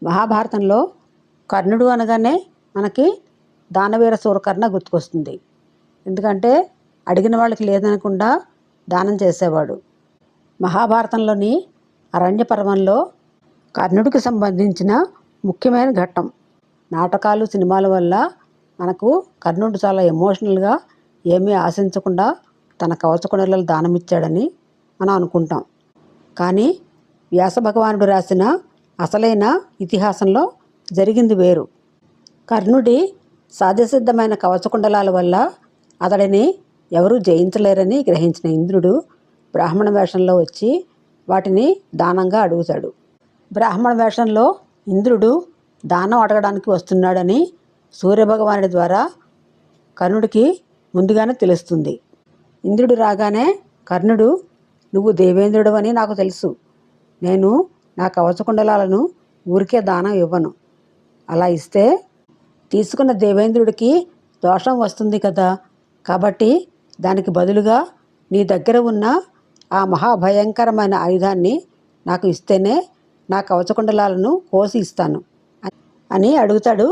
మహాభారతంలో కర్ణుడు అనగానే మనకి దానవీర సూరకర్ణ గుర్తుకొస్తుంది. ఎందుకంటే అడిగిన వాళ్ళకి లేదనకుండా దానం చేసేవాడు. మహాభారతంలోని అరణ్య పర్వంలో కర్ణుడికి సంబంధించిన ముఖ్యమైన ఘట్టం. నాటకాలు సినిమాల వల్ల మనకు కర్ణుడు చాలా ఎమోషనల్గా ఏమీ ఆశించకుండా తన కవచకుండలాలు దానమిచ్చాడని మనం అనుకుంటాం. కానీ వ్యాస భగవానుడు రాసిన అసలైన ఇతిహాసంలో జరిగింది వేరు. కర్ణుడి సహజసిద్ధమైన కవచకుండలాల వల్ల అతడిని ఎవరూ జయించలేరని గ్రహించిన ఇంద్రుడు బ్రాహ్మణ వేషంలో వచ్చి వాటిని దానంగా అడుగుతాడు. బ్రాహ్మణ వేషంలో ఇంద్రుడు దానం అడగడానికి వస్తున్నాడని సూర్యభగవానుడి ద్వారా కర్ణుడికి ముందుగానే తెలుస్తుంది. ఇంద్రుడు రాగానే కర్ణుడు, నువ్వు దేవేంద్రుడు అని నాకు తెలుసు, నేను నా కవచకుండలాలను ఊరికే దానం ఇవ్వను. అలా ఇస్తే తీసుకున్న దేవేంద్రుడికి దోషం వస్తుంది కదా, కాబట్టి దానికి బదులుగా నీ దగ్గర ఉన్న ఆ మహాభయంకరమైన ఆయుధాన్ని నాకు ఇస్తేనే నా కవచకుండలాలను కోసి ఇస్తాను అని అడుగుతాడు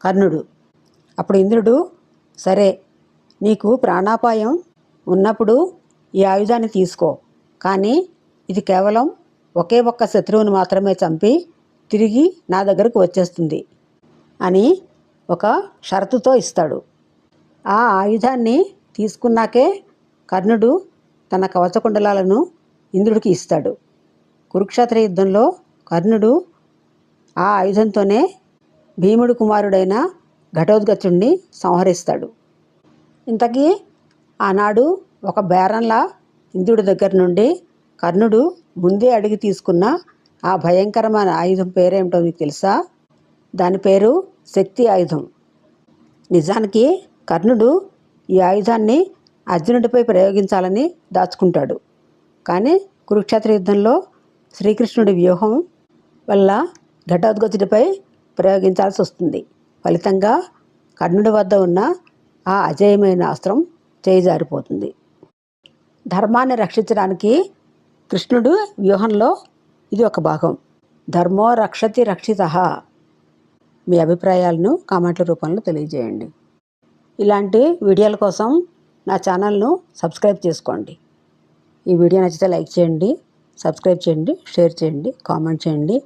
కర్ణుడు. అప్పుడు ఇంద్రుడు, సరే, నీకు ప్రాణాపాయం ఉన్నప్పుడు ఈ ఆయుధాన్ని తీసుకో, కానీ ఇది కేవలం ఒకే ఒక్క శత్రువుని మాత్రమే చంపి తిరిగి నా దగ్గరకు వచ్చేస్తుంది అని ఒక షరతుతో ఇస్తాడు. ఆ ఆయుధాన్ని తీసుకున్నాకే కర్ణుడు తన కవచకుండలాలను ఇంద్రుడికి ఇస్తాడు. కురుక్షేత్ర యుద్ధంలో కర్ణుడు ఆ ఆయుధంతోనే భీముడి కుమారుడైన ఘటోత్కచుడిని సంహరిస్తాడు. ఇంతకీ ఆనాడు ఒక బేరంలా ఇంద్రుడి దగ్గర నుండి కర్ణుడు ముందే అడిగి తీసుకున్న ఆ భయంకరమైన ఆయుధం పేరేమిటో మీకు తెలుసా? దాని పేరు శక్తి ఆయుధం. నిజానికి కర్ణుడు ఈ ఆయుధాన్ని అర్జునుడిపై ప్రయోగించాలని దాచుకుంటాడు. కానీ కురుక్షేత్ర యుద్ధంలో శ్రీకృష్ణుడి వ్యూహం వల్ల ఘటోత్కచుడిపై ప్రయోగించాల్సి వస్తుంది. ఫలితంగా కర్ణుడి వద్ద ఉన్న ఆ అజేయమైన అస్త్రం చేయి జారిపోతుంది. ధర్మాన్ని రక్షించడానికి కృష్ణుడు వ్యూహంలో ఇది ఒక భాగం. ధర్మో రక్షతి రక్షితః. మీ అభిప్రాయాలను కామెంట్ల రూపంలో తెలియజేయండి. ఇలాంటి వీడియోల కోసం నా ఛానల్ను సబ్స్క్రైబ్ చేసుకోండి. ఈ వీడియో నచ్చితే లైక్ చేయండి, సబ్స్క్రైబ్ చేయండి, షేర్ చేయండి, కామెంట్ చేయండి.